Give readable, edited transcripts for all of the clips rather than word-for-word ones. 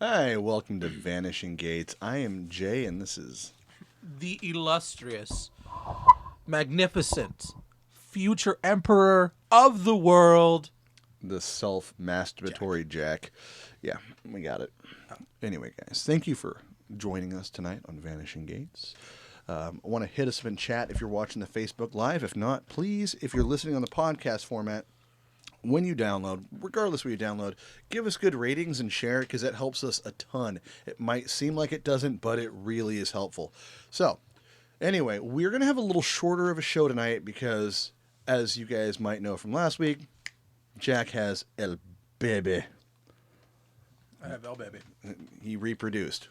Hi, welcome to Vanishing Gates. I am Jay, and this is The illustrious, magnificent, future emperor of the world. the self-masturbatory Jack. Yeah, we got it. Anyway, guys, thank you for joining us tonight on Vanishing Gates. I want to hit us up in chat if you're watching the Facebook Live. If not, please, if you're listening on the podcast format, when you download, regardless where you download, give us good ratings and share it because that helps us a ton. It might seem like it doesn't, but it really is helpful. So, anyway, we're going to have a little shorter of a show tonight because, as you guys might know from last week, Jack has el bebe. I have El Baby. He reproduced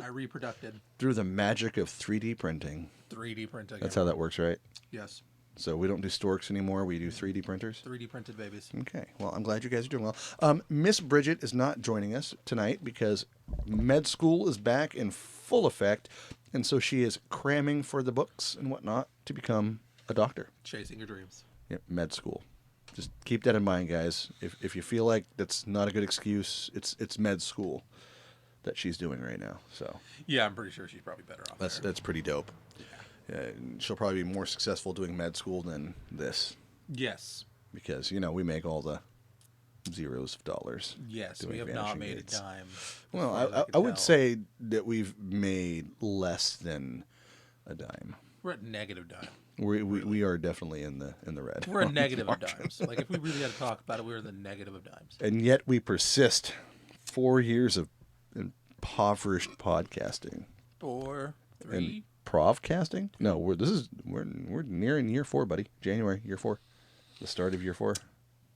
I reproducted through the magic of 3D printing. 3D printing. That's how that works, right? Yes. So we don't do storks anymore. We do 3D printers. 3D printed babies. Okay. Well, I'm glad you guys are doing well. Miss Bridget is not joining us tonight because med school is back in full effect, and so she is cramming for the books and whatnot to become a doctor. Chasing your dreams. Yep, med school. Just keep that in mind, guys. If you feel like that's not a good excuse, it's med school that she's doing right now. So Yeah, I'm pretty sure she's probably better off. that's pretty dope. She'll probably be more successful doing med school than this Yes. because we make all the zeros of dollars. Yes, doing we have not Vanishing made Gates. a dime. Well, as far as I can would tell. say that we've made less than a dime. We're at negative dime. We are definitely in the red. We're a negative of dimes. Like, if we really had to talk about it, we're in the negative of dimes. And yet we persist. 4 years of impoverished podcasting. 4, And 3. provcasting? No, we're nearing year 4, buddy. January, year 4. The start of year 4,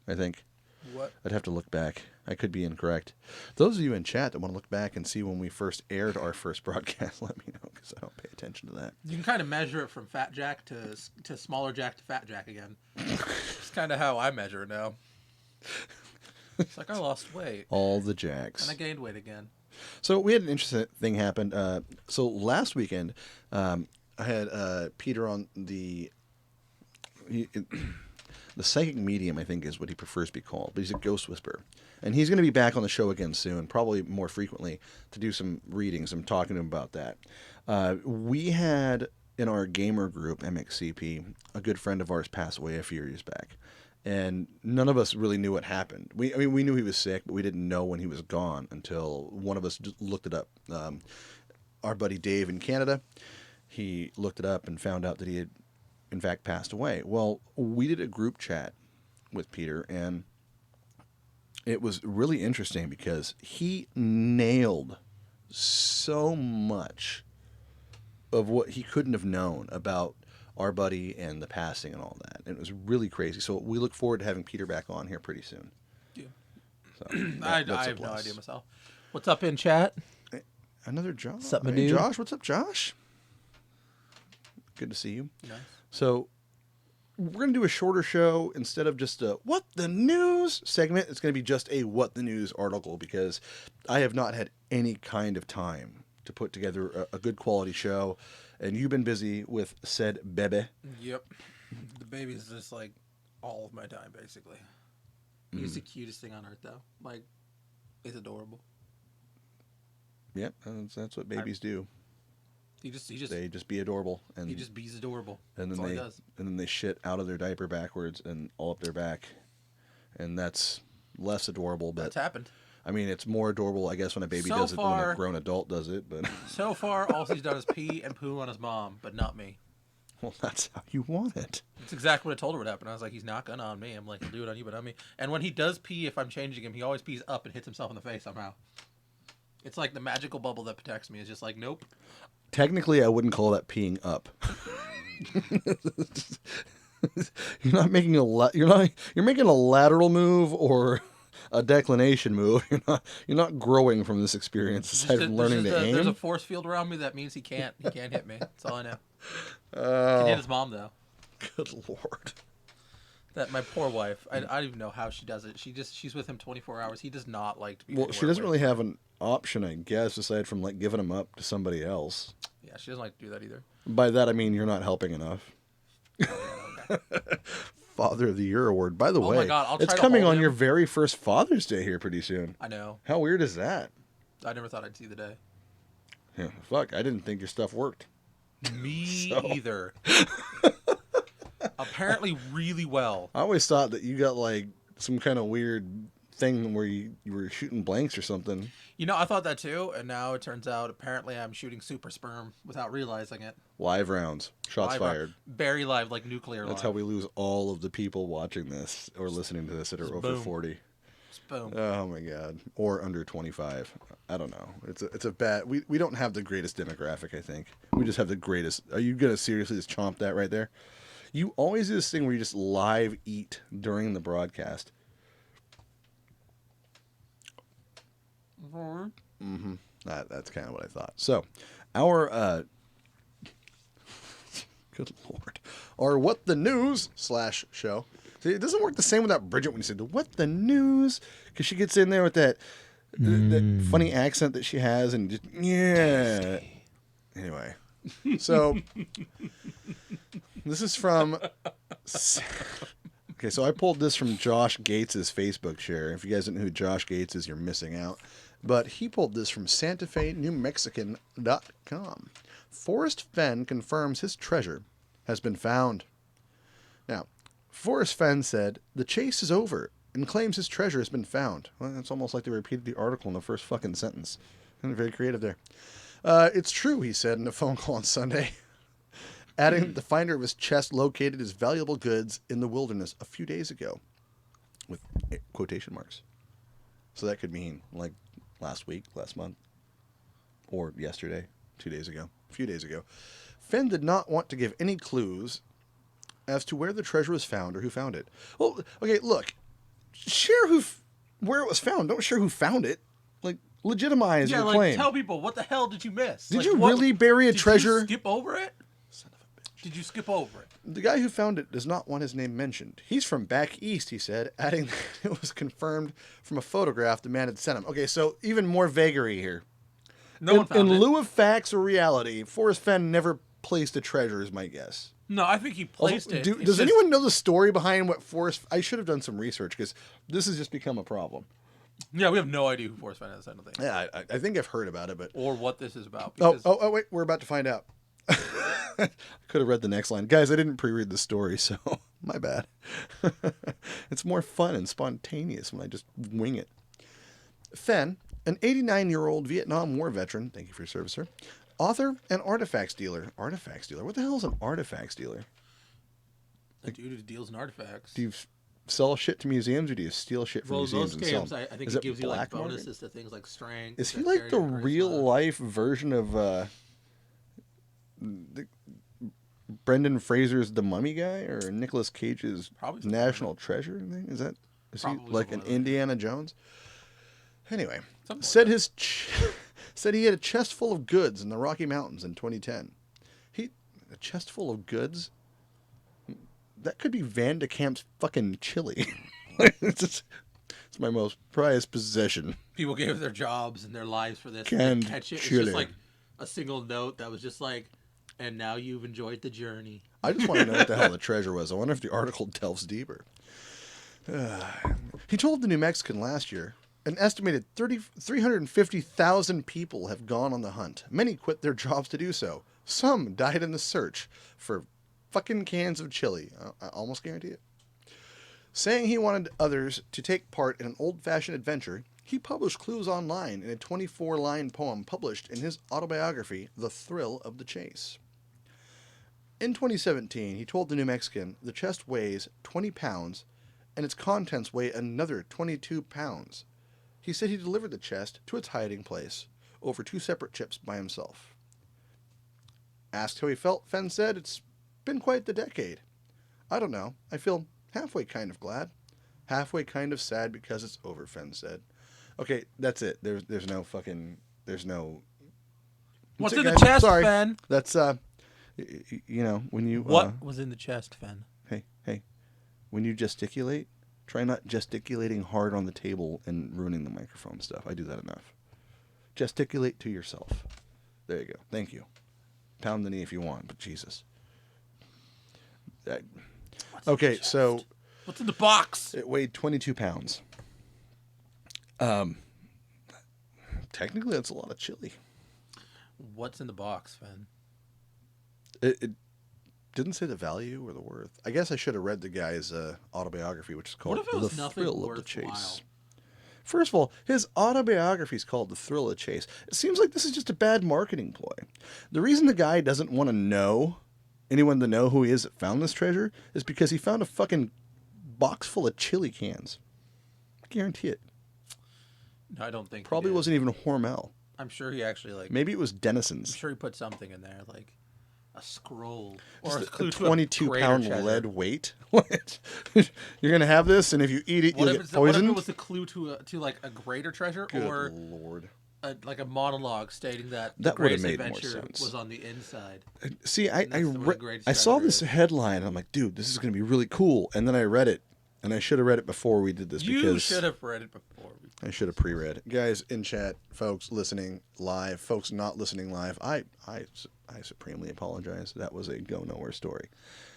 I think. What? I'd have to look back. I could be incorrect. Those of you in chat that want to look back and see when we first aired our first broadcast, let me know because I don't pay attention to that. You can kind of measure it from Fat Jack to Smaller Jack to Fat Jack again. It's kind of how I measure it now. It's like I lost weight All the jacks. and I gained weight again. So we had an interesting thing happen. So last weekend, I had Peter on the psychic medium, I think is what he prefers to be called, but he's a ghost whisperer. And he's going to be back on the show again soon, probably more frequently, to do some readings. I'm talking to him about that. We had, in our gamer group, MXCP, a good friend of ours pass away a few years back. And none of us really knew what happened. We knew he was sick, but we didn't know when he was gone until one of us just looked it up. Our buddy Dave in Canada, he looked it up and found out that he had, in fact, passed away. Well, we did a group chat with Peter, and it was really interesting because he nailed so much of what he couldn't have known about our buddy and the passing and all that. And it was really crazy. So we look forward to having Peter back on here pretty soon. Yeah. So I that's a have no plus. idea myself. What's up in chat? Another Josh. Sup, my Hey, dude? Josh, what's up, Josh? Good to see you. Nice. So we're going to do a shorter show instead of just a What the News segment. It's going to be just a What the News article because I have not had any kind of time to put together a good quality show. And you've been busy with said bebe. Yep. The baby's just like all of my time, basically. He's the cutest thing on earth, though. Like, he's adorable. Yep, that's what babies do. He just They just be adorable, and he just bees adorable. and That's then all he they does. and then they shit out of their diaper backwards and all up their back, and that's less adorable. But That's happened. I mean, it's more adorable, I guess, when a baby So does it than when far- a grown adult does it. But So far, all he's done is pee and poo on his mom, but not me. well, that's how you want it. That's exactly what I told her would happen. I was like, he's not gonna on me. I'm like, he'll do it on you, but on me. And when he does pee, if I'm changing him, he always pees up and hits himself in the face somehow. It's like the magical bubble that protects me. It's just like, nope. Technically, I wouldn't call that peeing up. You're not making you're making a lateral move or a declination move. You're not growing from this experience aside from learning to aim. There's a force field around me that means he can't hit me. That's all I know. He can Oh, hit his mom though. good lord. That my poor wife. I don't even know how she does it. She's with him 24 hours. He does not like to be. Well, she anywhere doesn't away really from have an option, I guess, aside from like giving him up to somebody else. her. Yeah, she doesn't like to do that either. By that I mean you're not helping enough. Okay. Father of the Year award. By the Oh way, my God, I'll it's try to coming hold on him. your very first Father's Day here pretty soon. I know. How weird is that? I never thought I'd see the day. Yeah, fuck, I didn't think your stuff worked. Me So- either. Apparently really well. I always thought that you got like some kind of weird thing where you were shooting blanks or something. You know, I thought that too, and now it turns out apparently I'm shooting super sperm without realizing it. Live rounds. Shots Live, fired. Very live, like nuclear That's live. how we lose all of the people watching this or listening to this that are over boom. 40. Boom. Oh my god. Or under 25. I don't know. It's a bad we don't have the greatest demographic, I think. We just have the greatest. Are you going to seriously just chomp that right there? You always do this thing where you just live eat during the broadcast. Mm-hmm. That's kind of what I thought. So, our good lord, our What the News / show. See, it doesn't work the same without Bridget when you say the What the News, because she gets in there with that funny accent that she has, and just yeah. Anyway, so this is from. Okay, so I pulled this from Josh Gates' Facebook share. If you guys don't know who Josh Gates is, you're missing out. But he pulled this from SantaFeNewMexican.com. Forrest Fenn confirms his treasure has been found. Now, Forrest Fenn said, the chase is over and claims his treasure has been found. Well, it's almost like they repeated the article in the first fucking sentence. Very creative there. It's true, he said in a phone call on Sunday. Adding that the finder of his chest located his valuable goods in the wilderness a few days ago. With quotation marks. So that could mean like last week, last month, or yesterday, 2 days ago, a few days ago. Fenn did not want to give any clues as to where the treasure was found or who found it. Well, okay, look, share where it was found. Don't share who found it. Like, legitimize your claim. Tell people, what the hell did you miss? Did you really bury a treasure? Did you skip over it? Son of a bitch. Did you skip over it? The guy who found it does not want his name mentioned. He's from back east, he said, adding that it was confirmed from a photograph the man had sent him. Okay, so even more vagary here. No one found in it. lieu of facts or reality, Forrest Fenn never placed a treasure, is my guess. No, I think he placed it. It's Does just- anyone know the story behind what Forrest... I should have done some research, because this has just become a problem. Yeah, we have no idea who Forrest Fenn is, I don't think. Yeah, I think I've heard about it, but... Or what this is about. Oh, Because wait, we're about to find out. I could have read the next line. Guys, I didn't pre-read the story, so my bad. It's more fun and spontaneous when I just wing it. Fenn, an 89-year-old Vietnam War veteran, thank you for your service, sir, author and artifacts dealer. Artifacts dealer? What the hell is an artifacts dealer? a dude who deals in artifacts. Do you sell shit to museums, or do you steal shit from Well, museums those and sell games, them? I think Is it gives you like black market? bonuses to things like strength. Is he like the dexterity, and charisma. real-life version of Brendan Fraser's The Mummy guy, or Nicolas Cage's Probably something National Treasure thing? Is he Probably like something an like that. Indiana Jones? Anyway, Something like said said he had a chest full of goods in the Rocky Mountains in 2010. A chest full of goods? That could be Van de Kamp's fucking chili. It's my most prized possession. People gave their jobs and their lives for this. Canned and catch it. It's chili. just like a single note that was just like, and now you've enjoyed the journey. I just want to know what the hell the treasure was. I wonder if the article delves deeper. He told the New Mexican last year, an estimated 350,000 people have gone on the hunt. Many quit their jobs to do so. Some died in the search for fucking cans of chili. I almost guarantee it. Saying he wanted others to take part in an old-fashioned adventure, he published clues online in a 24-line poem published in his autobiography, The Thrill of the Chase. In 2017, he told the New Mexican the chest weighs 20 pounds and its contents weigh another 22 pounds. He said he delivered the chest to its hiding place over 2 separate trips by himself. Asked how he felt, Fenn said, "It's been quite the decade. I don't know. I feel halfway kind of glad, halfway kind of sad because it's over," Fenn said. Okay, that's it. There's no fucking... There's no... What's That's in it, the guys. chest, Sorry. Fen? That's, you know, when you... What was in the chest, Fen? Hey, when you gesticulate, try not gesticulating hard on the table and ruining the microphone stuff. I do that enough. Gesticulate to yourself. There you go. Thank you. Pound the knee if you want, but Jesus. Okay, so what's in the box? it weighed 22 pounds. Technically, that's a lot of chili. What's in the box, Finn? It didn't say the value or the worth. I guess I should have read the guy's autobiography, which is called What if it was The nothing Thrill of the worthwhile? Chase. First of all, his autobiography is called The Thrill of the Chase. It seems like this is just a bad marketing ploy. The reason the guy doesn't want to know anyone to know who he is that found this treasure is because he found a fucking box full of chili cans. I guarantee it. No, I don't think. Probably wasn't even Hormel. I'm sure he actually like. Maybe it was I'm Denison's. sure he put something in there, like a scroll or Just a a clue to 22-pound greater lead treasure. weight. You're gonna have this, and if you eat it, What you'll if, get it's, what if poisoned. it was a clue to like a greater treasure, Good or Lord. like a monologue stating that the That would have greatest made more adventure sense. was on the inside? See, And that's the greatest I saw treasure this is. headline, and I'm like, dude, this is gonna be really cool. And then I read it, and I should have read it before we did this You because should have read it before. I should have pre-read. Guys in chat, folks listening live, folks not listening live, I supremely apologize. That was a go nowhere story.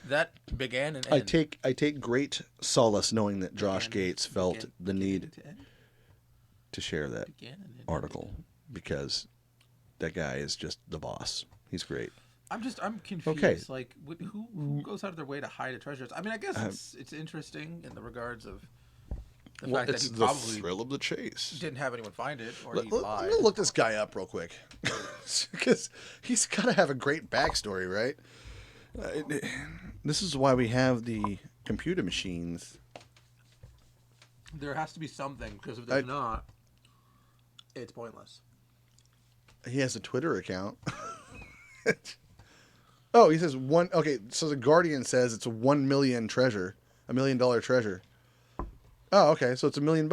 That began and I take great solace knowing that Josh Gates felt began- the need to share that began and ended. article because that guy is just the boss. He's great. I'm confused. Okay. Like, who goes out of their way to hide a treasure? I mean, I guess it's interesting in the regards of the fact that it's he the probably thrill of the chase. didn't have anyone find it, or he I'm lied. gonna look this guy up real quick because he's got to have a great backstory, right? This is why we have the computer machines. There has to be something, because if there's not, it's pointless. He has a Twitter account. Oh, he says one. Okay, so the Guardian says it's a $1 million treasure, $1 million treasure. Oh, okay, so it's $1 million.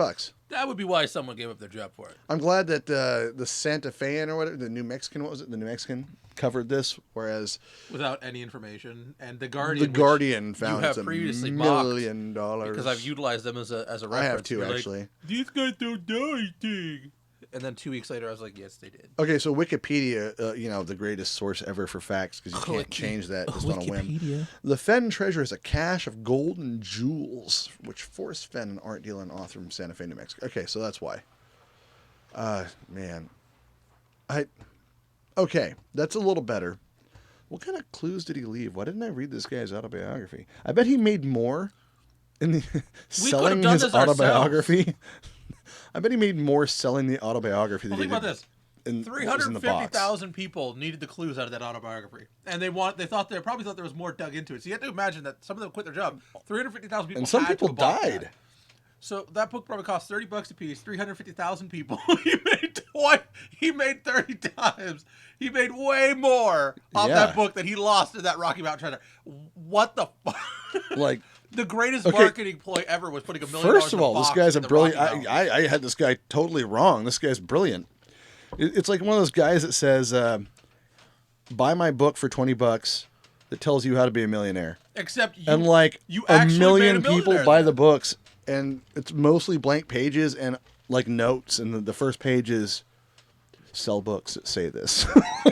That would be why someone gave up their job for it. I'm glad that the Santa Fean or whatever, the New Mexican, what was it? The New Mexican covered this, whereas Without any information, and the the Guardian, Guardian found you it's have $1 previously million. because I've utilized them as a reference. I have too, You're like, actually. these guys don't know anything. And then 2 weeks later, I was like, yes, they did. Okay, so Wikipedia, the greatest source ever for facts because you can't change that just on a whim. The Fenn treasure is a cache of gold and jewels, which forced Fenn, an art dealer and author from Santa Fe, New Mexico. Okay, so that's why. Man. Okay, that's a little better. What kind of clues did he leave? Why didn't I read this guy's autobiography? I bet he made more in the selling done his this autobiography. I bet he made more selling the autobiography than Well, he think did. about this. in what was in the box. 350,000 people needed the clues out of that autobiography, and they probably thought there was more dug into it. So you have to imagine that some of them quit their job. 350,000 people, And some had to people have bought died. that. So that book probably cost $30 a piece. 350,000 people. He made 30 times. He made way more off Yeah. that book than he lost in that Rocky Mountain treasure. What the fuck? Like, The greatest Okay. marketing ploy ever was putting $1 million. first of in a all, this box guy's a in the brilliant. Rocky Mountains. I had this guy totally wrong. This guy's brilliant. It's like one of those guys that says, "Buy my book for $20." That tells you how to be a millionaire. Except you, And like you a actually million made a people millionaire buy then. the books, and it's mostly blank pages and like notes. And the first page is sell books that say this.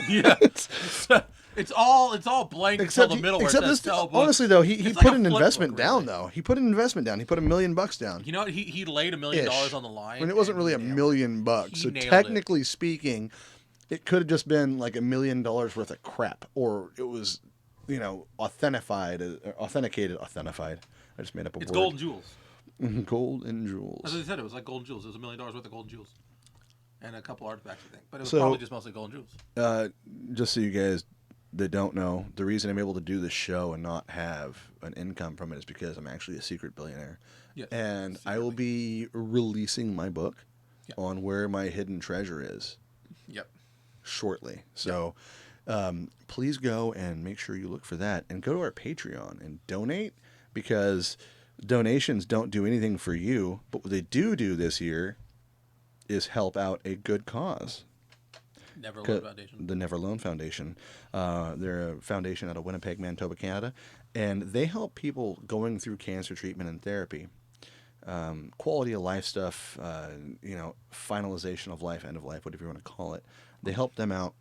Yeah, it's all blank Except until the middle where it except says this, sell books. honestly though, he It's put like a an flip investment book, down really. though. He put an investment down. He put $1 million down. You know what? He laid $1 million Ish. on the line. I mean, it wasn't and really $1 nailed it. million bucks. He So nailed it. technically speaking, it could have just been like $1 million worth of crap, or it was, authenticated. I just made up a It's word. gold and jewels. Gold and jewels. As I said, it was like gold and jewels. It was $1 million worth of gold and jewels, and a couple artifacts, I think. But it was So- probably just mostly gold and jewels. Just so you guys that don't know, the reason I'm able to do this show and not have an income from it is because I'm actually a secret billionaire. Yes, And I will be releasing my book on where my hidden treasure is Yep. shortly. So please go and make sure you look for that. And go to our Patreon and donate, because donations don't do anything for you. But what they do this year is help out a good cause. Never Alone Foundation. The Never Alone Foundation. They're a foundation out of Winnipeg, Manitoba, Canada, and they help people going through cancer treatment and therapy, quality of life stuff, finalization of life, end of life, whatever you want to call it. They help them out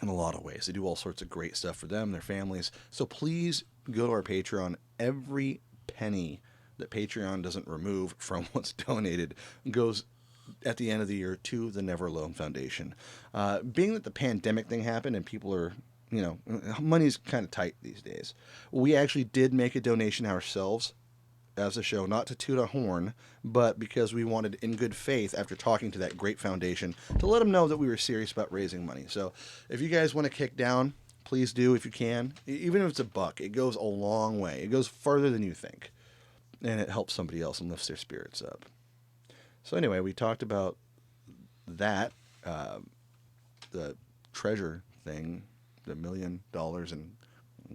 in a lot of ways. They do all sorts of great stuff for them, their families. So please go to our Patreon every penny that Patreon doesn't remove from what's donated goes at the end of the year to the Never Alone Foundation. Being that the pandemic thing happened and people are, money's kind of tight these days, we actually did make a donation ourselves as a show, not to toot a horn, but because we wanted, in good faith, after talking to that great foundation, to let them know that we were serious about raising money. So if you guys want to kick down, please do if you can. Even if it's $1, it goes a long way. It goes farther than you think. And it helps somebody else and lifts their spirits up. So anyway, we talked about that, the treasure thing, the $1 million in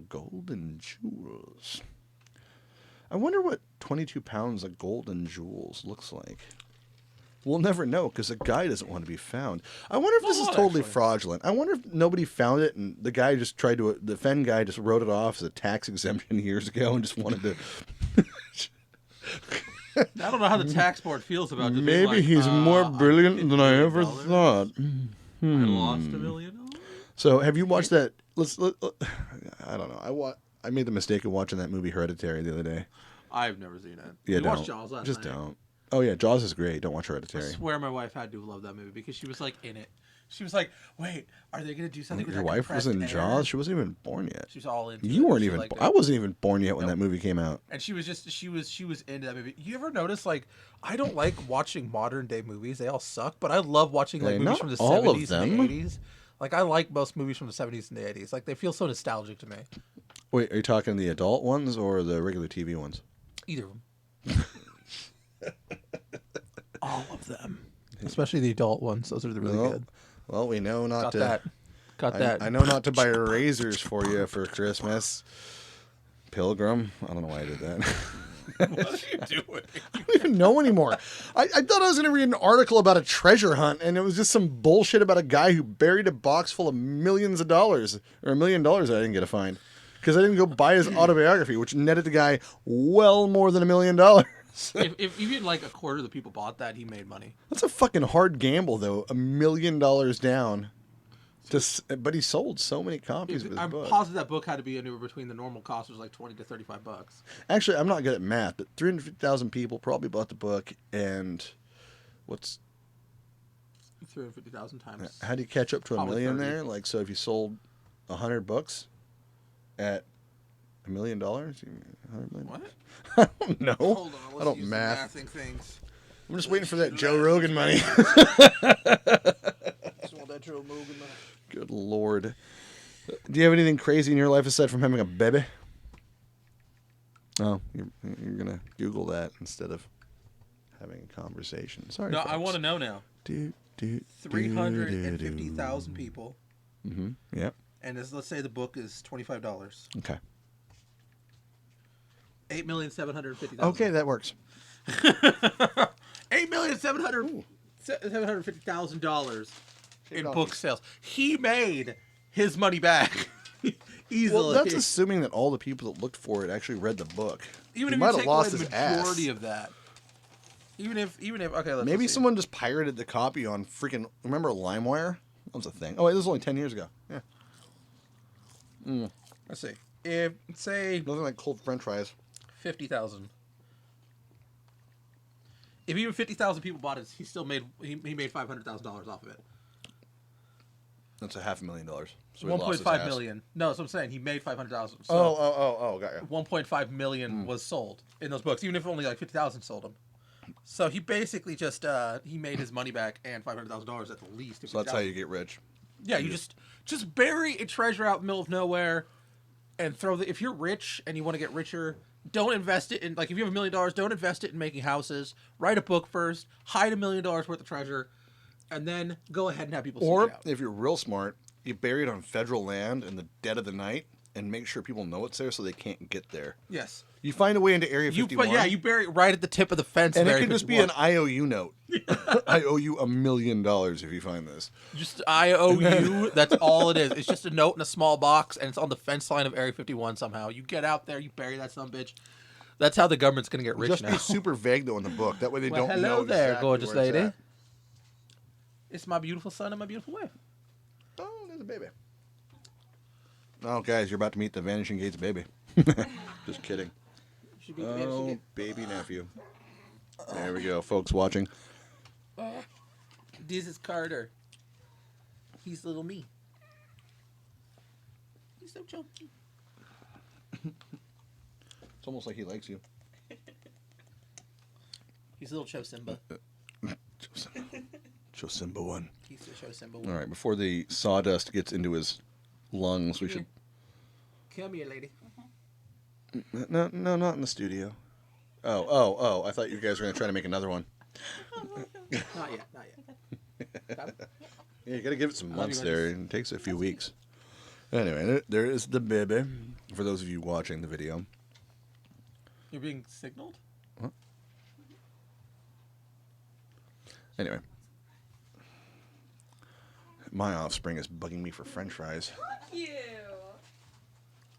gold and jewels. I wonder what 22 pounds of gold and jewels looks like. We'll never know because the guy doesn't want to be found. I wonder if this is totally fraudulent. I wonder if nobody found it and the guy just tried to, the Fenn guy just wrote it off as a tax exemption years ago and just wanted to. I don't know how the tax board feels about just Maybe being like, he's more brilliant than I ever thought. I lost $1 million. So have you watched that? I don't know. I made the mistake of watching that movie Hereditary the other day. I've never seen it. Yeah, we watched Jaws last just night. don't. Oh yeah, Jaws is great. Don't watch Hereditary. I swear my wife had to love that movie because she was like in it. She was like, "Wait, are they gonna do something?" with Your that wife was in compressed air?" Jaws. She wasn't even born yet. She was all into You it. weren't She even. liked it. I wasn't even born yet when that movie came out. And she was into that movie. You ever notice, like, I don't like watching modern day movies. They all suck, but I love watching like movies not from the all of 70s and them. the 80s. Like, I like most movies from the 70s and the 80s. Like, they feel so nostalgic to me. Wait, are you talking the adult ones or the regular TV ones? Either of them. All of them. Especially the adult ones. Those are the really good. Well, we know not Got to. that. Got that. I know not to buy razors for you for Christmas. Pilgrim. I don't know why I did that. What are you doing? I don't even know anymore. I thought I was going to read an article about a treasure hunt, and it was just some bullshit about a guy who buried a box full of millions of dollars, or $1 million I didn't get to find. Because I didn't go buy his autobiography, which netted the guy well more than $1 million. if even like a quarter of the people bought that, he made money. That's a fucking hard gamble, though. $1 million down. But he sold so many copies of his I'm book. positive that book had to be anywhere between the normal cost was like $20 to $35. Actually, I'm not good at math, but 350,000 people probably bought the book, and what's 350,000 times. how do you catch up to $1 Probably million 30. there? Like, so if you sold 100 books at $1 million, 100 million. What? I don't know. Hold on, let's I don't use some math. mathing things. I'm just waiting for that Joe Rogan money. Just want that Joe Rogan money. Good Lord. Do you have anything crazy in your life aside from having a baby? Oh, you're gonna Google that instead of having a conversation. Sorry. No, folks. I want to know now. 350,000 people. Mm-hmm. Yep. And let's say the book is $25. Okay. 8,750,000. Okay, that works. $8,750,000 in book sales. He made his money back easily. Well, that's assuming that all the people that looked for it actually read the book. Even He if might you have take lost away his the ass. majority of that. Even if okay, Maybe let's see. someone just pirated the copy on freaking. Remember LimeWire? That was a thing. Oh wait, this was only 10 years ago. Yeah. Let's see. If say Nothing like cold French fries. 50,000. If even 50,000 people bought it, he still made made $500,000 off of it. That's $500,000. So he lost his 1.5 ass. million. No, that's what I'm saying. He made 500,000. So Got you. 1.5 million was sold in those books, even if only like 50,000 sold them. So he basically just he made his money back and $500,000 at the least. So that's how you get rich. Yeah, you just bury a treasure out in the middle of nowhere, and if you're rich and you want to get richer, don't invest it in, like, if you have $1 million, don't invest it in making houses. Write a book first, hide $1 million worth of treasure, and then go ahead and have people seek Or it out. if you're real smart, you bury it on federal land in the dead of the night and make sure people know it's there so they can't get there. Yes. You find a way into Area 51. You bury it right at the tip of the fence. and it Area can just be 51. an IOU note. I owe you $1 million if you find this. Just IOU. That's all it is. It's just a note in a small box, and it's on the fence line of Area 51 somehow. You get out there, you bury that son of a bitch. That's how the government's going to get rich Just now. be super vague though in the book. That way they don't hello know there, exactly gorgeous where it's lady. at. It's my beautiful son and my beautiful wife. Oh, there's a baby. Oh, guys, you're about to meet the Vanishing Gates baby. Just kidding. Should be Vanishing Gates. Baby nephew. There we go, folks watching. This is Carter. He's little me. He's so chunky. It's almost like he likes you. He's a little Chosimba. Chosimba one. He's the Chosimba one. All right, before the sawdust gets into his lungs, we should... Come here, lady. No, not in the studio. Oh, I thought you guys were going to try to make another one. Not yet. Yeah, you got to give it some months you, there. It takes a few weeks. Anyway, there is the baby. For those of you watching the video. You're being signaled? Huh? Anyway. My offspring is bugging me for french fries. Fuck you.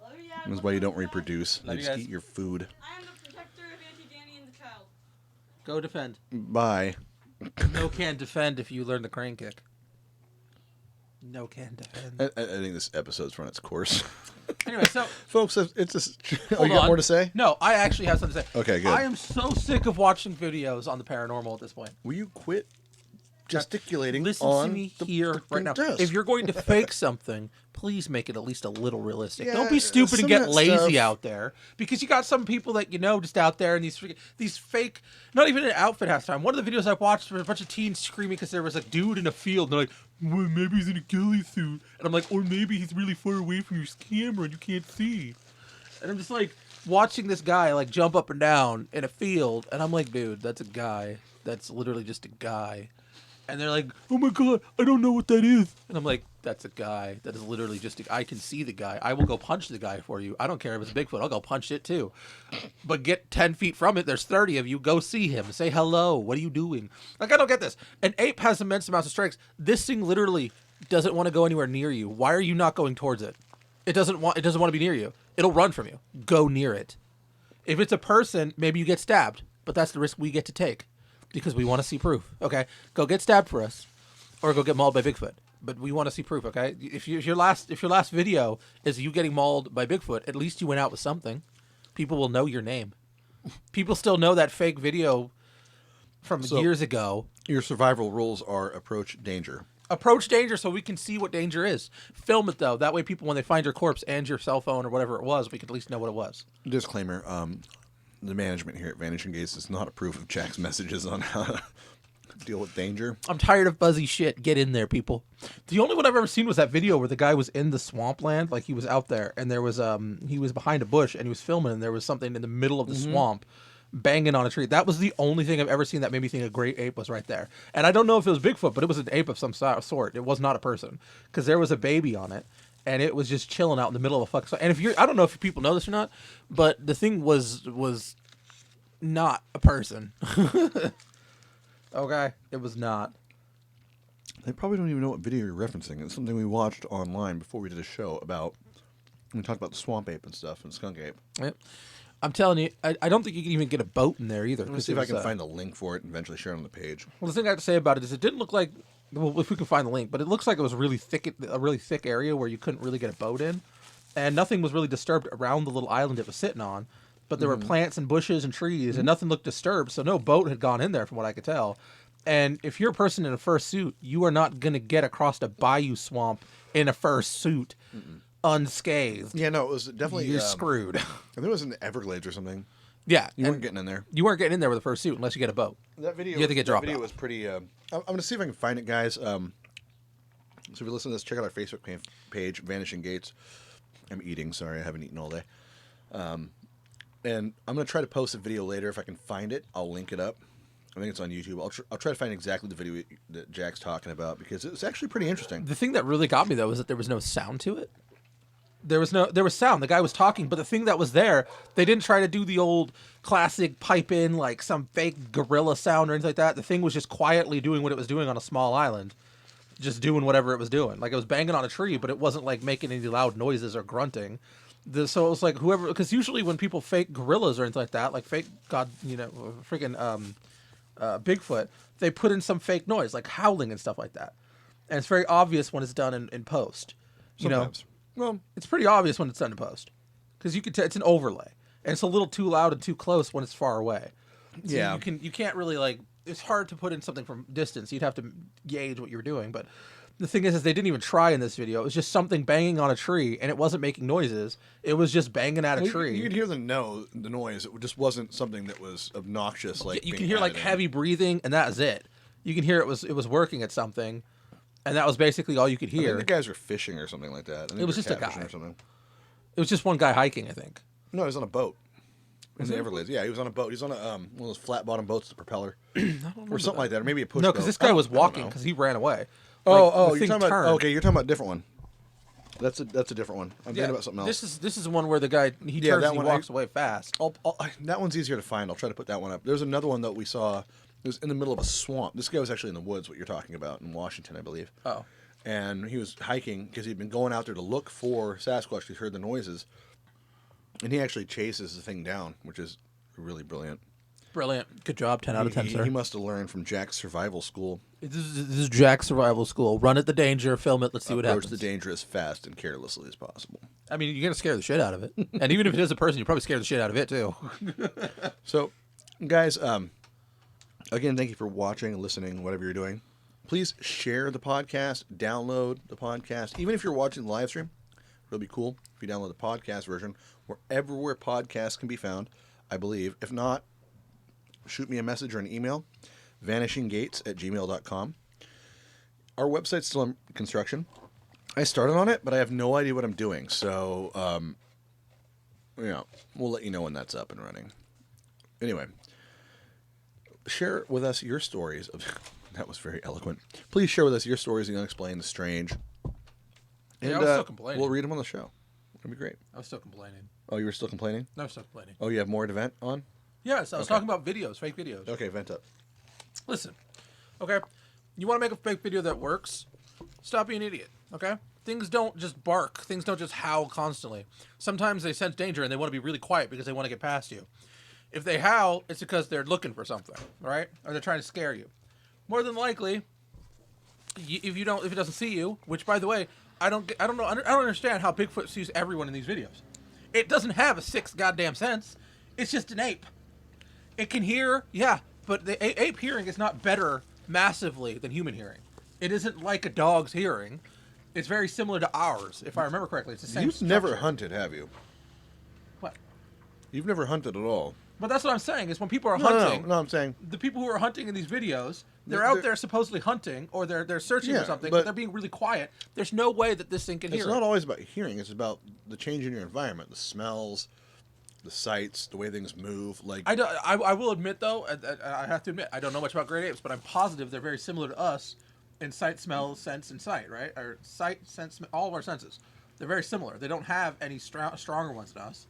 Love you, Dad. That's why you don't reproduce. Love They you just guys. eat your food. I am the protector of Auntie Danny and the child. Go defend. Bye. No can defend if you learn the crane kick. No can defend. I think this episode's run its course. Anyway, so... Folks, it's just... Oh, Hold you got on. more to say? No, I actually have something to say. Okay, good. I am so sick of watching videos on the paranormal at this point. Will you quit gesticulating Listen on to me the here freaking right now. desk? If you're going to fake something, please make it at least a little realistic. Yeah, Don't be stupid some and of get that lazy stuff- out there, because you got some people that just out there and these fake, not even an outfit half the time. One of the videos I watched was a bunch of teens screaming because there was a dude in a field. And they're like, well, maybe he's in a ghillie suit, and I'm like, or maybe he's really far away from your camera and you can't see. And I'm just like watching this guy like jump up and down in a field, and I'm like, dude, that's a guy. That's literally just a guy. And they're like, oh my god, I don't know what that is. And I'm like, that's a guy. That is literally just I can see the guy. I will go punch the guy for you. I don't care if it's a Bigfoot. I'll go punch it too. But get 10 feet from it. There's 30 of you. Go see him. Say hello. What are you doing? Like, I don't get this. An ape has immense amounts of strength. This thing literally doesn't want to go anywhere near you. Why are you not going towards it? It doesn't want to be near you. It'll run from you. Go near it. If it's a person, maybe you get stabbed. But that's the risk we get to take. Because we want to see proof, okay? Go get stabbed for us, or go get mauled by Bigfoot. But we want to see proof, okay? If your last video is you getting mauled by Bigfoot, at least you went out with something. People will know your name. People still know that fake video from years ago. Your survival rules are approach danger. Approach danger so we can see what danger is. Film it, though. That way people, when they find your corpse and your cell phone or whatever it was, we can at least know what it was. Disclaimer, the management here at Vanishing Gates does not approve of Jack's messages on how to deal with danger. I'm tired of buzzy shit. Get in there, people. The only one I've ever seen was that video where the guy was in the swampland, like he was out there, and there was he was behind a bush and he was filming, and there was something in the middle of the swamp banging on a tree. That was the only thing I've ever seen that made me think a great ape was right there. And I don't know if it was Bigfoot, but it was an ape of some sort. It was not a person, because there was a baby on it. And it was just chilling out in the middle of a fuck. And I don't know if people know this or not, but the thing was not a person. Okay, it was not. They probably don't even know what video you're referencing. It's something we watched online before we did a show about. We talked about the swamp ape and stuff and skunk ape. Yep. I'm telling you, I don't think you can even get a boat in there either. Let me see if I can find a link for it and eventually share it on the page. Well, the thing I have to say about it is it didn't look like. Well, if we can find the link, but it looks like it was really thick, a really thick area where you couldn't really get a boat in, and nothing was really disturbed around the little island it was sitting on. But there were plants and bushes and trees, and nothing looked disturbed, so no boat had gone in there, from what I could tell. And if you're a person in a fursuit, you are not going to get across a bayou swamp in a fursuit unscathed. Yeah, no, it was definitely... You're screwed. I think it was in the Everglades or something. Yeah. You weren't getting in there. You weren't getting in there with a fursuit unless you get a boat. That video, You have to get dropped That video off. was pretty... I'm going to see if I can find it, guys. So if you listen to this, check out our Facebook page, Vanishing Gates. I'm eating. Sorry, I haven't eaten all day. And I'm going to try to post a video later. If I can find it, I'll link it up. I think it's on YouTube. I'll try to find exactly the video that Jack's talking about, because it's actually pretty interesting. The thing that really got me, though, was that there was no sound to it. There was sound. The guy was talking, but the thing that was there, they didn't try to do the old classic pipe in, like some fake gorilla sound or anything like that. The thing was just quietly doing what it was doing on a small island. Just doing whatever it was doing. Like, it was banging on a tree, but it wasn't, like, making any loud noises or grunting. So it was like whoever... Because usually when people fake gorillas or anything like that, like fake, freaking Bigfoot, they put in some fake noise, like howling and stuff like that. And it's very obvious when it's done in post. You Sometimes. know? Well, it's pretty obvious when it's done in post. Because you could it's an overlay. and it's a little too loud and too close when it's far away. So Yeah. you can't really like. It's hard to put in something from distance. You'd have to gauge what you're doing. But the thing is they didn't even try in this video. It was just something banging on a tree, and it wasn't making noises. It was just banging at a tree. You could hear the noise. It just wasn't something that was obnoxious. Like You being can hear like added in. heavy breathing, and that was it. You can hear it was working at something, and that was basically all you could I think hear. the guys were fishing or something like that. I think It was they were just a guy. catfishing or something. It was just one guy hiking, I think. No, he was on a boat in the Everglades. Yeah, he was on a boat. He was on a one of those flat bottom boats, the propeller, or something like that, or maybe a push. No, because this guy was walking because he ran away. Oh, the you're thing talking about turned. okay. You're talking about a different one. That's a different one. I'm thinking about something else. This is one where the guy he Yeah, turns that and he one, walks away fast. That one's easier to find. I'll try to put that one up. There's another one that we saw. It was in the middle of a swamp. This guy was actually in the woods. What you're talking about in Washington, I believe. Oh, And he was hiking because he'd been going out there to look for Sasquatch. He heard the noises, and he actually chases the thing down, which is really brilliant. brilliant! Good job, 10 out of 10, sir. He must have learned from Jack's survival school. This is Jack's survival school. Run at the danger, film it. Let's see what Approach happens. the danger as fast and carelessly as possible. I mean, you're gonna scare the shit out of it, and even if it is a person, you probably scare the shit out of it too. So, guys, again, thank you for watching and listening, whatever you're doing. Please share the podcast, download the podcast. Even if you're watching the live stream, it'll be cool if you download the podcast version wherever where podcasts can be found, I believe. If not, shoot me a message or an email, vanishinggates@gmail.com. Our website's still in construction. I started on it, but I have no idea what I'm doing. So, we'll let you know when that's up and running. Anyway, share with us your stories of... That was very eloquent. Please share with us your stories of the unexplained, the strange. And Yeah, I was still complaining. we'll read them on the show. It'll be great. I was still complaining. Oh, you were still complaining? No, I was still complaining. Oh, you have more to vent on? Yes, I was Okay. talking about videos, fake videos. Okay, vent up. Listen, okay, you want to make a fake video that works? Stop being an idiot, okay? Things don't just bark. Things don't just howl constantly. Sometimes they sense danger and they want to be really quiet because they want to get past you. If they howl, it's because they're looking for something, all right? Or they're trying to scare you. More than likely, if it doesn't see you, which by the way, I don't understand how Bigfoot sees everyone in these videos. It doesn't have a sixth goddamn sense. It's just an ape. It can hear, yeah, but the ape hearing is not better massively than human hearing. It isn't like a dog's hearing. It's very similar to ours, if I remember correctly. It's the same You've never structure. hunted, have you? What? You've never hunted at all. But that's what I'm saying, is when people are No, hunting, I'm saying... the people who are hunting in these videos, they're They're- out there supposedly hunting, or they're searching Yeah, for something, but- but they're being really quiet. There's no way that this thing can It's hear not it. always about hearing. It's about the change in your environment, the smells, the sights, the way things move. Like I will admit, though, I have to admit, I don't know much about great apes, but I'm positive they're very similar to us in sight, smell, sense, and sight, right? Or sight, sense, all of our senses. They're very similar. They don't have any stronger ones than us.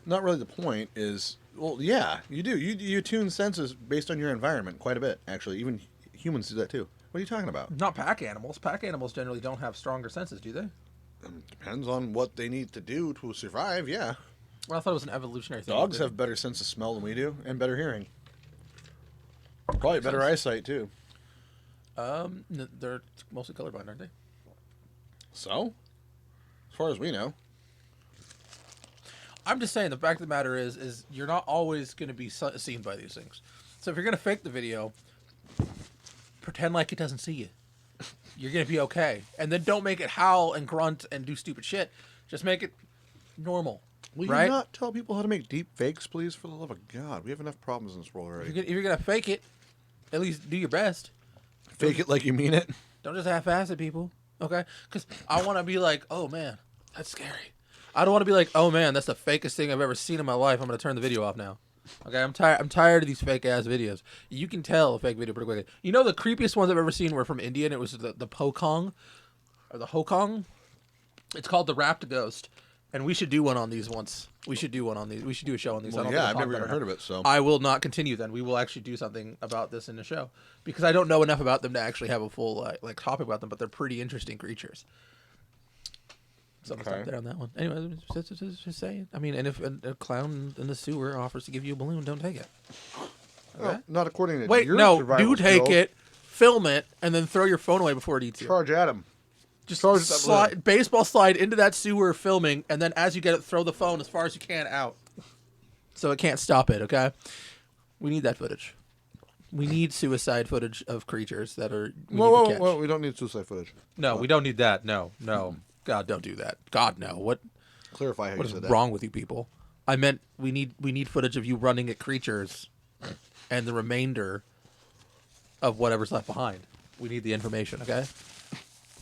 not really the point. Is well, yeah, you do. You tune senses based on your environment quite a bit. Actually, even humans do that too. What are you talking about? Not pack animals. Pack animals generally don't have stronger senses, do they? Depends on what they need to do to survive. Yeah, Well, I thought it was an evolutionary thing. dogs have better sense of smell than we do, and better hearing. Probably better eyesight too. They're mostly colorblind, aren't they? So, as far as we know, I'm just saying the fact of the matter is you're not always going to be seen by these things. So if you're going to fake the video, pretend like it doesn't see you. You're going to be okay. And then don't make it howl and grunt and do stupid shit. Just make it normal. will right? you not tell people how to make deep fakes, please? For the love of God, we have enough problems in this world already. If you're going to fake it, at least do your best. Fake it like you mean it. Don't just half-ass it, people. Okay? Because I want to be like, oh, man, that's scary. I don't want to be like, oh, man, that's the fakest thing I've ever seen in my life. I'm going to turn the video off now. Okay? I'm tired of these fake-ass videos. You can tell a fake video pretty quickly. You know the creepiest ones I've ever seen were from India, and it was the Pokong, or the Hokong. It's called the Wrapped Ghost. And we should do one on these once. We should do one on these. We should do a show on these. Well, yeah, I've never even heard of it, so. I will not continue then. We will actually do something about this in the show. Because I don't know enough about them to actually have a full like topic about them, but they're pretty interesting creatures. So I'm going to stop there on that one. Anyway, just saying. I mean, and if a clown in the sewer offers to give you a balloon, don't take it. Well, not according to Wait, your no, survival do take skills. it, film it, and then throw your phone away before it eats you. Charge at him. Just charge at that baseball slide into that sewer filming, and then as you get it, throw the phone as far as you can out. so it can't stop it. Okay, we need that footage. We need suicide footage of creatures that are. Whoa! We don't need suicide footage. No, we don't need that. No. God, don't do that. God, no. What Clarify how What you is said that. wrong with you people? I meant we need footage of you running at creatures, and the remainder of whatever's left behind. We need the information. Okay.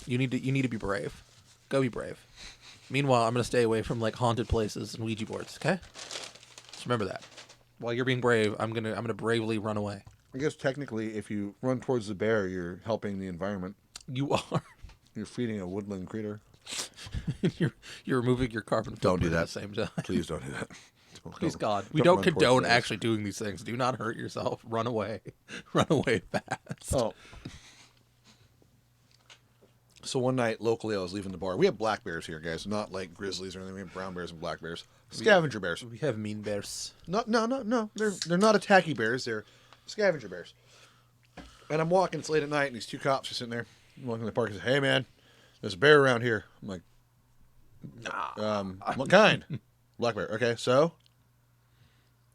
You need to be brave. Go be brave. Meanwhile, I'm gonna stay away from like haunted places and Ouija boards. Okay. Just remember that. While you're being brave, I'm gonna bravely run away. I guess technically, if you run towards the bear, you're helping the environment. You are. You're feeding a woodland creature. you're removing your carbon Don't do footprint that. at the same time. Please don't do that. Please God, we don't don't run towards condone those. actually doing these things. Do not hurt yourself. Run away. Run away fast. Oh. So one night locally, I was leaving the bar. We have black bears here, guys. Not like grizzlies or anything. We have brown bears and black bears. Scavenger bears. We have mean bears. No. They're not attacky bears. They're scavenger bears. And I'm walking. It's late at night, and these two cops are sitting there. I'm walking in the park and say, "Hey, man, there's a bear around here." I'm like, Nah. what kind? Black bear. Okay, so?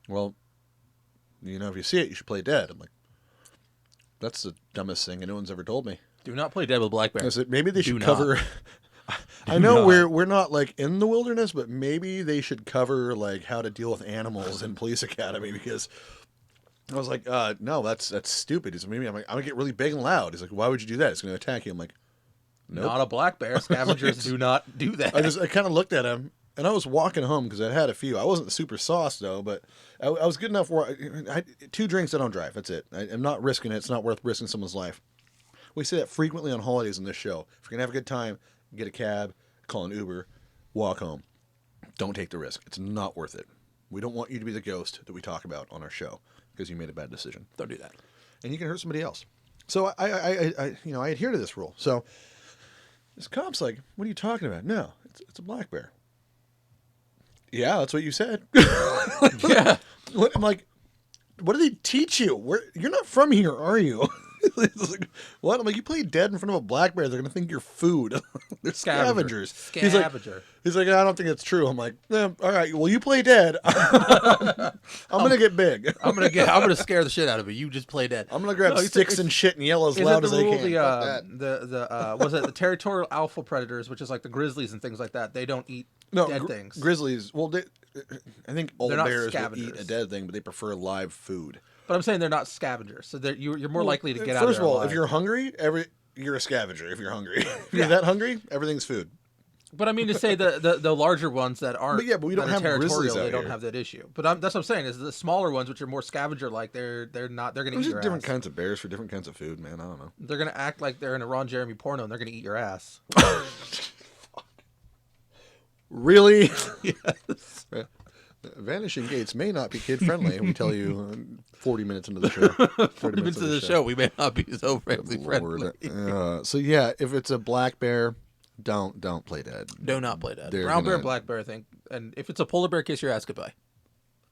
Well, if you see it, you should play dead. I'm like, that's the dumbest thing anyone's ever told me. Do not play dead with black bears. I said, maybe they should Do cover. I Do know not. we're not like in the wilderness, but maybe they should cover like how to deal with animals in police academy, because I was like, no, that's stupid. He's maybe I'm gonna get really big and loud. He's like, why would you do that? It's gonna attack you. I'm like, nope. Not a black bear. Scavengers do not do that. I kind of looked at him, and I was walking home because I had a few. I wasn't super sauced though, but I was good enough where I 2 drinks, I don't drive. That's it. I'm not risking it. It's not worth risking someone's life. We say that frequently on holidays in this show. If you're gonna have a good time, get a cab, call an Uber, walk home. Don't take the risk. It's not worth it. We don't want you to be the ghost that we talk about on our show because you made a bad decision. Don't do that. And you can hurt somebody else. So I adhere to this rule. So this cop's like, "What are you talking about?" "No, it's a black bear." "Yeah, that's what you said." Yeah. I'm like, "What do they teach you? You're not from here, are you?" It's like, what? I'm like, you play dead in front of a black bear, they're gonna think you're food. They're scavengers. Scavenger. He's like, I don't think that's true. I'm like, all right, well, you play dead. I'm gonna get big. I'm gonna scare the shit out of you. You just play dead. I'm gonna grab No, sticks and shit and yell as Is loud it as the I rule can. Fuck that. the territorial alpha predators, which is like the grizzlies and things like that? They don't eat dead things. Grizzlies. Well, I think all They're not bears will eat scavengers. a dead thing, but they prefer live food. But I'm saying they're not scavengers, so you're more likely to get out of First there of all, alive. if you're hungry, you're a scavenger. If you're hungry, if you're that hungry, everything's food. But I mean to say the larger ones that aren't. But we don't that are have grizzlies territorial. out They don't here. have that issue. But that's what I'm saying is the smaller ones, which are more scavenger like, they're not. They're gonna There's eat just your different ass. kinds of bears for different kinds of food, man. I don't know. They're gonna act like they're in a Ron Jeremy porno, and they're gonna eat your ass. Really? Yes. Vanishing Gates may not be kid friendly. We tell you 40 minutes into the show. 40 minutes of the show, we may not be so family friendly. So yeah, if it's a black bear, don't play dead. Do not play dead. They're Brown bear, gonna- black bear, I think. And if it's a polar bear, kiss your ass goodbye.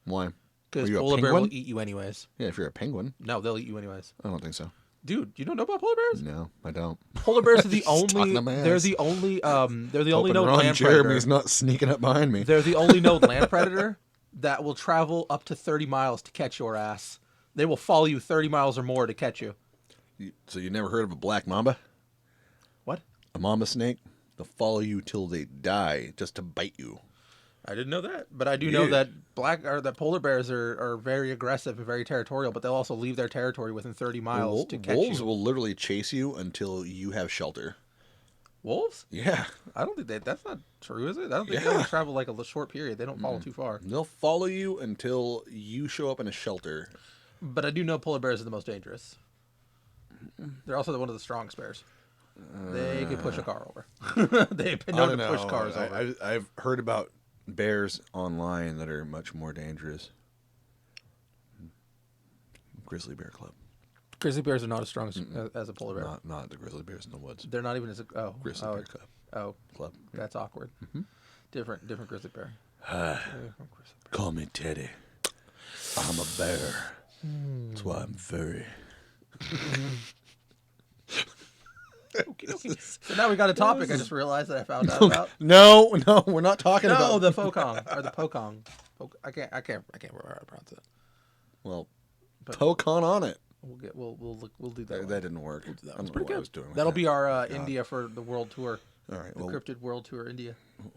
Why? Because Are you a polar bear will penguin? eat you anyways. Yeah, if you're a penguin, No, they'll eat you anyways. I don't think so. Dude, you don't know about polar bears? No, I don't. Polar bears are the Just talking only. to my They're ass. the only. They're the only Hoping known Ron land Jeremy's predator. not sneaking up behind me. They're the only known land predator that will travel up to 30 miles to catch your ass. They will follow you 30 miles or more to catch you. So you never heard of a black mamba? What? A mamba snake? They'll follow you till they die just to bite you. I didn't know that, but I do know Yeah. that polar bears are very aggressive and very territorial, but they'll also leave their territory within 30 miles to catch Wolves you. will literally chase you until you have shelter. Wolves? Yeah. I don't think that's not true, is it? I don't think they Yeah. only travel like a short period. They don't follow too far. They'll follow you until you show up in a shelter. But I do know polar bears are the most dangerous. They're also one of the strongest bears. They can push a car over. They've been known to push cars over. I've heard about bears online that are much more dangerous. Grizzly Bear Club. Grizzly bears are not as strong as a polar bear. Not the grizzly bears in the woods. They're not even as Grizzly Bear Club. Oh, Club. that's awkward. Different grizzly bear. Call me Teddy. I'm a bear. That's why I'm furry. Okay. So now we got a topic. I just realized that I found out about. No, we're not talking No, about the fokong or the pokong. I can't remember how to pronounce it. Well, But- poke on it. We'll do that. That one. didn't work. We'll do that. I don't It's know pretty what I good. was doing with That'll that. be our God. India for the world tour. All right. The Well, cryptid world tour India.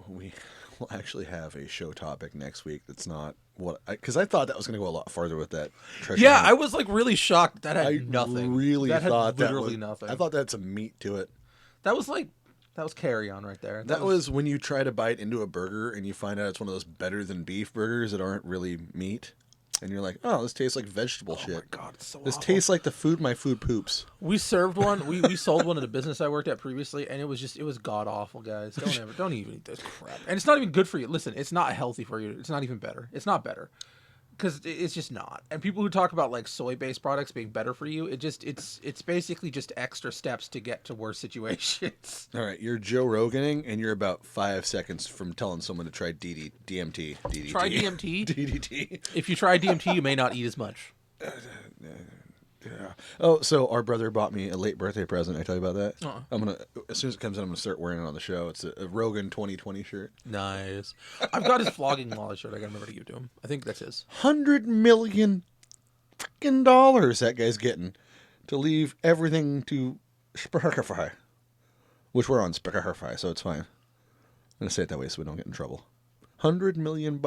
we will actually have a show topic next week. That's not what because I thought that was going to go a lot farther with that treasure. Yeah, hunt. I was like really shocked that had I nothing. really that had thought literally that was, nothing. I thought that had some meat to it. that was carry on right there. That was when you try to bite into a burger and you find out it's one of those better than beef burgers that aren't really meat, and you're like, oh, this tastes like vegetable shit. Oh my god, it's so This awful. tastes like the food my food poops. We served one. We sold one at a business I worked at previously, and it was god awful, guys. Don't even eat this crap. And it's not even good for you. Listen, it's not healthy for you. It's not even better. It's not better. Because it's just not. And people who talk about like soy-based products being better for you, it's basically just extra steps to get to worse situations. All right, you're Joe Roganing, and you're about 5 seconds from telling someone to try DMT. Try DMT. DDT. If you try DMT, you may not eat as much. Yeah. Oh, so our brother bought me a late birthday present. I tell you about that. Uh-uh. I'm gonna as soon as it comes in, I'm gonna start wearing it on the show. It's a Rogan 2020 shirt. Nice. I've got his flogging knowledge shirt. I gotta remember to give it to him. I think that's his. $100 million freaking dollars that guy's getting to leave everything to Spotify, which we're on Spotify, so it's fine. I'm gonna say it that way so we don't get in trouble. $100 million.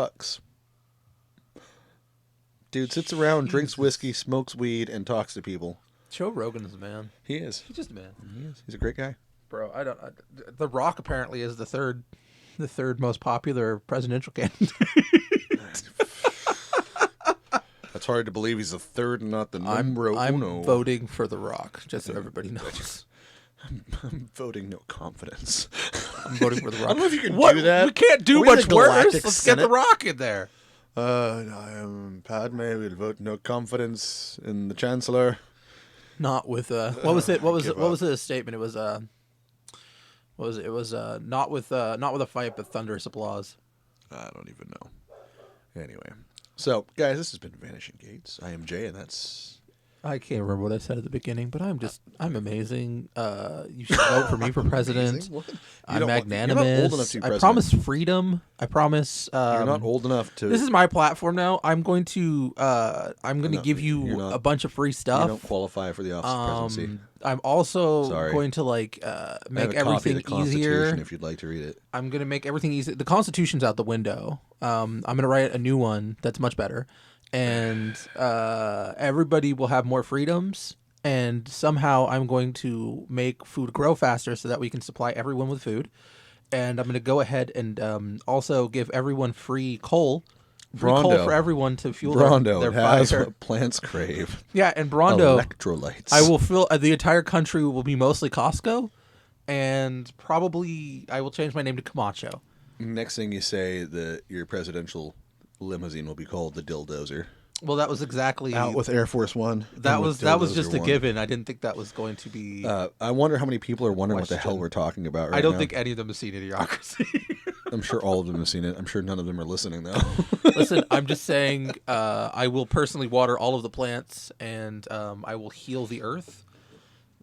Dude sits around, drinks whiskey, smokes weed, and talks to people. Joe Rogan is a man. He is. He's just a man. He is. He's a great guy. Bro, The Rock apparently is the third most popular presidential candidate. That's hard to believe he's the third and not the I'm numero uno. voting for The Rock, just so everybody knows. I'm voting no confidence. I'm voting for The Rock. I don't know if you can What? do that. We can't do Are we in much the worse. Galactic Let's get The Senate? Rock in there. I am Padme. Will vote no confidence in the Chancellor. Not with what was it? What was give it? What up. was the statement? It was what was it? It was not with a fight, but thunderous applause. I don't even know. Anyway, so guys, this has been Vanishing Gates. I am Jay, and that's I can't remember what I said at the beginning, but I'm amazing. You should vote for me for president. amazing. What? You I'm don't- magnanimous. You're not old enough to be I president. promise freedom. I promise. You're not old enough to. This is my platform now. I'm going to give you're you not- a bunch of free You stuff. don't qualify for the office of presidency. I'm also Sorry. going to make I have everything a copy of the Constitution easier. if you'd like to read it. I'm gonna make everything easy. The Constitution's out the window. I'm gonna write a new one that's much better, and everybody will have more freedoms. And somehow I'm going to make food grow faster so that we can supply everyone with food. And I'm gonna go ahead and also give everyone free coal. Free coal Brondo. for everyone to fuel Brondo their has fire. what plants crave. Yeah, and Brondo, Electrolytes. I will fill the entire country will be mostly Costco, and probably I will change my name to Camacho. Next thing you say, your presidential limousine will be called the Dildozer. Well, that was exactly Out with Air Force One. that and was with just Dildozer a One. given. I didn't think that was going to be. I wonder how many people are wondering what the hell Question. we're talking about right I don't now. think any of them have seen Idiocracy. I'm sure all of them have seen it. I'm sure none of them are listening, though. Listen, I'm just saying. I will personally water all of the plants, and I will heal the earth.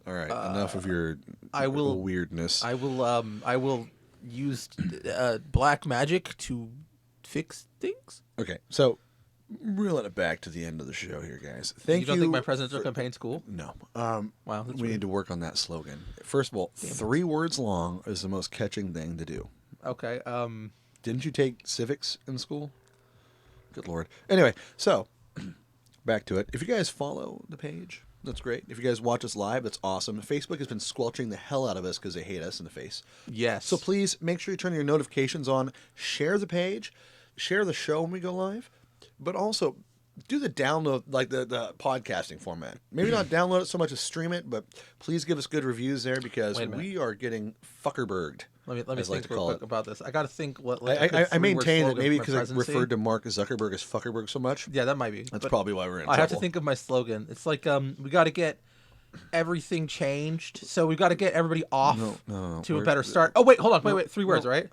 All right, enough of your I will- weirdness. I will use black magic to fix things. Okay, so reeling it back to the end of the show here, guys. Thank you you. don't think my presidential campaign's cool? No. Wow, that's we weird. need to work on that slogan. First of all, 3 words long is the most catching thing to do. Okay. Didn't you take civics in school? Good Lord. Anyway, so back to it. If you guys follow the page, that's great. If you guys watch us live, that's awesome. Facebook has been squelching the hell out of us because they hate us in the face. Yes. So please make sure you turn your notifications on, share the page, share the show when we go live, but also do the download, like the podcasting format. Maybe not download it so much as stream it, but please give us good reviews there because Wait a minute. we are getting fuckerberged. Let me as I like think to real call quick it. about this. I got to think what. I maintain that maybe because I referred to Mark Zuckerberg as fuckerberg so much. Yeah, that might be. That's But probably why we're in I trouble. have to think of my slogan. It's like we got to get everything changed. So we got to get everybody off No. to a We're- better start. Oh wait, hold on. Wait. 3 words, right?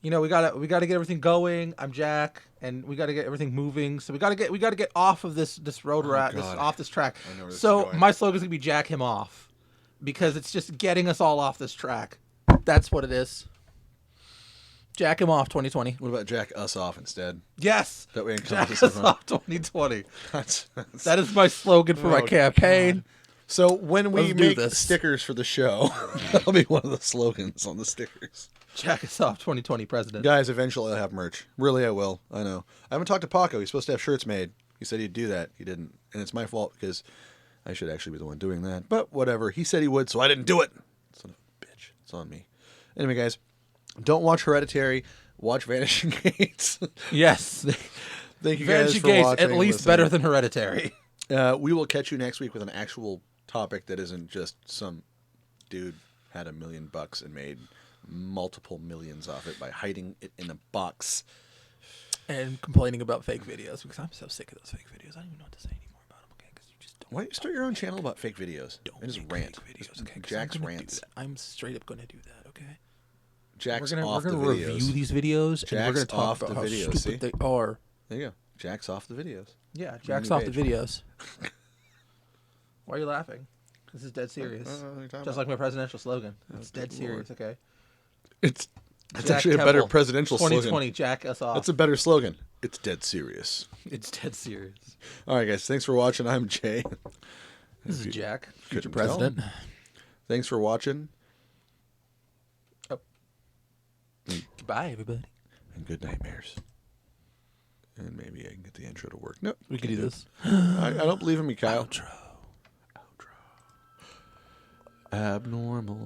You know, we gotta get everything going. I'm Jack, and we gotta get everything moving. So we gotta get off of this road we're at, God. off this track. I know where this is So going. my slogan's gonna be Jack him off, because it's just getting us all off this track. That's what it is. Jack him off 2020. What about jack us off instead? Yes. That way Jack encompasses us them. off 2020. That's- That is my slogan for my Oh, campaign. So when we Let's do make this. stickers for the show, that'll be one of the slogans on the stickers. Jack us off 2020 president. Guys, eventually I'll have merch. Really, I will. I know. I haven't talked to Paco. He's supposed to have shirts made. He said he'd do that. He didn't. And it's my fault because I should actually be the one doing that. But whatever. He said he would, so I didn't do it. Son of a bitch. It's on me. Anyway, guys, don't watch Hereditary. Watch Vanishing Gates. Yes. Thank you guys Vanishing for Gates, watching. at least listening. better than Hereditary. We will catch you next week with an actual topic that isn't just some dude had $1 million and made multiple millions off it by hiding it in a box. And complaining about fake videos because I'm so sick of those fake videos. I don't even know what to say anymore about them. Okay, because you just don't. Why don't you start your own channel about fake videos? Don't And just make rant. fake videos. Okay, 'cause Jack's I'm gonna rants. do that. I'm straight up going to do that. Okay. Jack's We're off the gonna videos. review these videos and we're Jack's gonna talk off about the how videos, stupid see? they are. There you go. Jack's off the videos. Yeah, New Jack's off the page. videos. Why are you laughing? This is dead serious. what are you talking Just about? like my presidential slogan. It's good dead serious. Okay. That's Jack actually a better Temple, presidential 2020, slogan. Jack us off. That's a better slogan. It's dead serious. It's dead serious. All right, guys. Thanks for watching. I'm Jay. This is Jack, future couldn't tell. president. Thanks for watching. Goodbye, everybody. And good nightmares. And maybe I can get the intro to work. No, We can do this. I don't believe in me, Kyle. Outro. Abnormal.